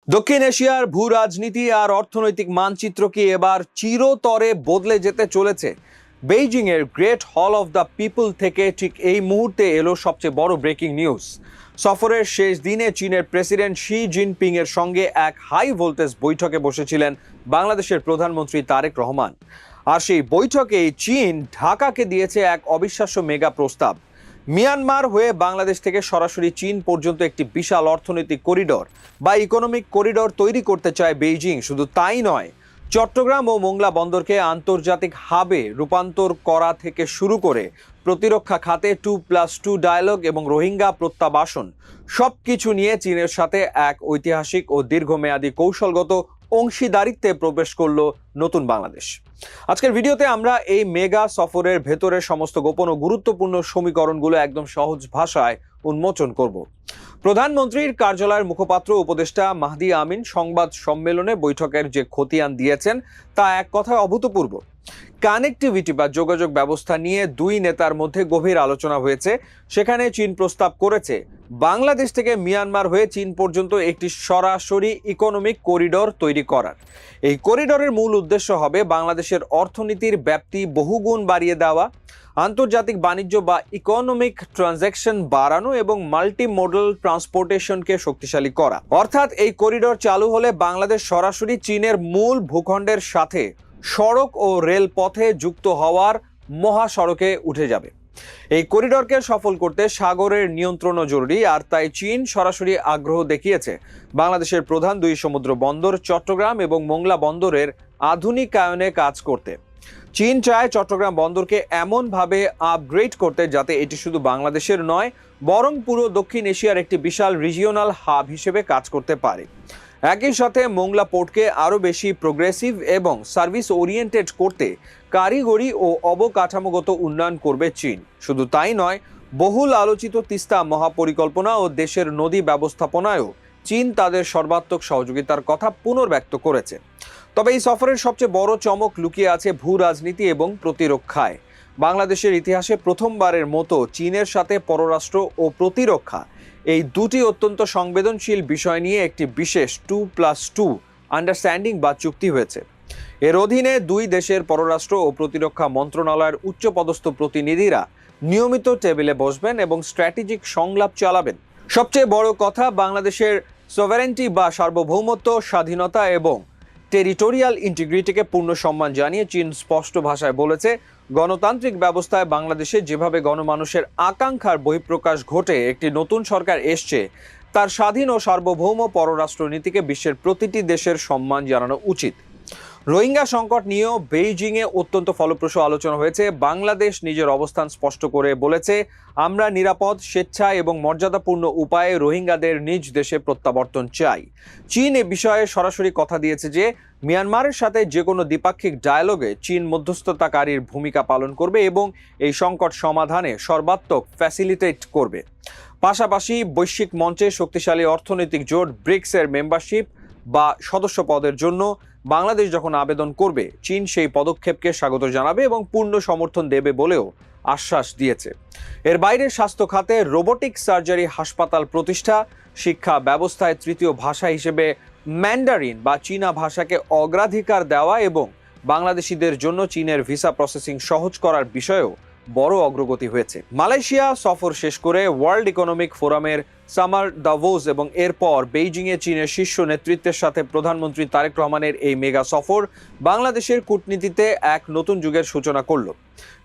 দক্ষিণ এশিয়ার ভূ রাজনীতি আর অর্থনৈতিক মানচিত্র কি এবার চিরতরে বদলে যেতে চলেছে? বেইজিং এর great hall of the people থেকে ঠিক এই মুহূর্তে এলো সবচেয়ে বড় ব্রেকিং নিউজ। সফরের শেষ দিনে চীনের প্রেসিডেন্ট শি জিনপিং এর সঙ্গে এক হাই ভোল্টেজ বৈঠকে বসেছিলেন বাংলাদেশের প্রধানমন্ত্রী তারেক রহমান। আর সেই বৈঠকে চীন ঢাকাকে দিয়েছে এক অবিশ্বাস্য মেগা প্রস্তাব। মিয়ানমার হয়ে বাংলাদেশ থেকে সরাসরি চীন পর্যন্ত একটি বিশাল অর্থনৈতিক করিডর বা ইকোনমিক করিডর তৈরি করতে চায় বেইজিং। শুধু তাই নয়, চট্টগ্রাম ও মোংলা বন্দরকে আন্তর্জাতিক হাবে রূপান্তর করা থেকে শুরু করে প্রতিরক্ষা খাতে 2+2 ডায়ালগ এবং রোহিঙ্গা প্রত্যাবাসন সবকিছু নিয়ে চীনের সাথে এক ঐতিহাসিক ও দীর্ঘমেয়াদী কৌশলগত অংশীদারিত্বে প্রবেশ করল নতুন বাংলাদেশ। আজকের ভিডিওতে আমরা এই মেগা সফরের ভেতরের সমস্ত গোপন ও গুরুত্বপূর্ণ সমীকরণগুলো একদম সহজ ভাষায় উন্মোচন করব। প্রধানমন্ত্রীর কার্যালয়ের মুখপাত্র উপদেষ্টা মাহদি আমিন সংবাদ সম্মেলনে বৈঠকের যে খতিয়ান দিয়েছেন তা এক কথায় অভূতপূর্ব। কানেক্টিভিটি বা যোগাযোগ ব্যবস্থা নিয়ে দুই নেতার মধ্যে গভীর আলোচনা হয়েছে। সেখানে চীন প্রস্তাব করেছে বাংলাদেশ থেকে মিয়ানমার হয়ে চীন পর্যন্ত একটি সরাসরি ইকোনমিক করিডর তৈরি করার। এই করিডরের মূল উদ্দেশ্য হবে বাংলাদেশের অর্থনীতির ব্যাপ্তি বহুগুণ বাড়িয়ে দেওয়া, আন্তর্জাতিক বাণিজ্য বা ইকোনমিক ট্রানজ্যাকশন বাড়ানো এবং মাল্টি মডেল ট্রান্সপোর্টেশনকে শক্তিশালী করা। অর্থাৎ এই করিডর চালু হলে বাংলাদেশ সরাসরি চীনের মূল ভূখণ্ডের সাথে সড়ক ও রেলপথে যুক্ত হওয়ার মহাসড়কে উঠে যাবে। এই করিডরকে সফল করতে সাগরের নিয়ন্ত্রণও জরুরি, আর তাই চীন সরাসরি আগ্রহ দেখিয়েছে বাংলাদেশের প্রধান দুই সমুদ্র বন্দর চট্টগ্রাম এবং মোংলা বন্দরের আধুনিকায়নে কাজ করতে। চীন চায় চট্টগ্রাম বন্দরকে এমনভাবে আপগ্রেড করতে যাতে এটি শুধু বাংলাদেশের নয়, বরং পুরো দক্ষিণ এশিয়ার একটি বিশাল রিজিওনাল হাব হিসেবে কাজ করতে পারে। একই সাথে মোংলা পোর্টকে আরও বেশি প্রোগ্রেসিভ এবং সার্ভিস ওরিয়েন্টেড করতে কারিগরি ও অবকাঠামোগত উন্নয়ন করবে চীন। শুধু তাই নয়, বহুল আলোচিত তিস্তা মহাপরিকল্পনা ও দেশের নদী ব্যবস্থাপনায়ও চীন তাদের সর্বাত্মক সহযোগিতার কথা পুনর্ব্যক্ত করেছে। তবে এই সফরের সবচেয়ে বড় চমক লুকিয়ে আছে ভূ রাজনীতি এবং প্রতিরক্ষায়। বাংলাদেশের ইতিহাসে প্রথমবারের মতো চীনের সাথে পররাষ্ট্র ও প্রতিরক্ষা এই দুটি অত্যন্ত সংবেদনশীল বিষয় নিয়ে একটি বিশেষ 2+2 আন্ডারস্ট্যান্ডিং বা চুক্তি হয়েছে। এর অধীনে দুই দেশের পররাষ্ট্র ও প্রতিরক্ষা মন্ত্রণালয়ের উচ্চপদস্থ প্রতিনিধিরা নিয়মিত টেবিলে বসবেন এবং স্ট্র্যাটেজিক সংলাপ চালাবেন। সবচেয়ে বড় কথা, বাংলাদেশের সভারেন্টি বা সার্বভৌমত্ব, স্বাধীনতা এবং টেরিটোরিয়াল ইন্টিগ্রিটিকে পূর্ণ সম্মান জানিয়ে চীন স্পষ্ট ভাষায় বলেছে, গণতান্ত্রিক ব্যবস্থায় বাংলাদেশে যেভাবে গণমানুষের আকাঙ্ক্ষার বহিঃপ্রকাশ ঘটে একটি নতুন সরকার এসছে, তার স্বাধীন ও সার্বভৌম পররাষ্ট্রনীতিকে বিশ্বের প্রতিটি দেশের সম্মান জানানো উচিত। রোহিঙ্গা সংকট নিয়েও বেইজিংয়ে অত্যন্ত ফলপ্রসূ আলোচনা হয়েছে। বাংলাদেশ নিজের অবস্থান স্পষ্ট করে বলেছে, আমরা নিরাপদ, স্বেচ্ছায় এবং মর্যাদাপূর্ণ উপায়ে রোহিঙ্গাদের নিজ দেশে প্রত্যাবর্তন চাই। চীন এ বিষয়ে সরাসরি কথা দিয়েছে যে মিয়ানমারের সাথে যে কোনো দ্বিপাক্ষিক ডায়ালগে চীন মধ্যস্থতাকারীর ভূমিকা পালন করবে এবং এই সংকট সমাধানে সর্বাত্মক ফ্যাসিলিটেট করবে। পাশাপাশি বৈশ্বিক মঞ্চে শক্তিশালী অর্থনৈতিক জোট ব্রিক্সের মেম্বারশিপ বা সদস্য পদের জন্য বাংলাদেশ যখন আবেদন করবে, চীন সেই পদক্ষেপকে স্বাগত জানাবে এবং পূর্ণ সমর্থন দেবে বলেও আশ্বাস দিয়েছে। এর বাইরে স্বাস্থ্য খাতে রোবোটিক সার্জারি হাসপাতাল প্রতিষ্ঠা, শিক্ষা ব্যবস্থায় তৃতীয় ভাষা হিসেবে ম্যান্ডারিন বা চীনা ভাষাকে অগ্রাধিকার দেওয়া এবং বাংলাদেশিদের জন্য চীনের ভিসা প্রসেসিং সহজ করার বিষয়েও বড় অগ্রগতি হয়েছে। মালয়েশিয়া সফর শেষ করে ওয়ার্ল্ড ইকোনমিক ফোরামের সামার দাভোস এবং এরপর বেইজিংয়ে চীনের শীর্ষ নেতৃত্বের সাথে প্রধানমন্ত্রী তারেক রহমানের এই মেগা সফর বাংলাদেশের কূটনীতিতে এক নতুন যুগের সূচনা করল।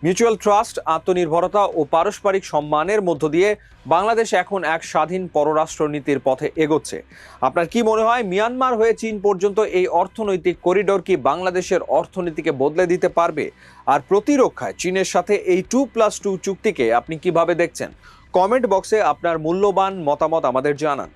মিউচুয়াল ট্রাস্ট, আত্মনির্ভরতা ও পারস্পরিক সম্মানের মধ্য দিয়ে বাংলাদেশ এখন এক স্বাধীন পররাষ্ট্রনীতির পথে এগোচ্ছে। আপনার কি মনে হয়, মিয়ানমার হয়ে চীন পর্যন্ত এই অর্থনৈতিক করিডর কি বাংলাদেশের অর্থনীতিকে বদলে দিতে পারবে? আর প্রতিরক্ষায় চীনের সাথে এই 2+2 চুক্তিকে আপনি কিভাবে দেখছেন? কমেন্ট বক্সে আপনার মূল্যবান মতামত আমাদের জানান।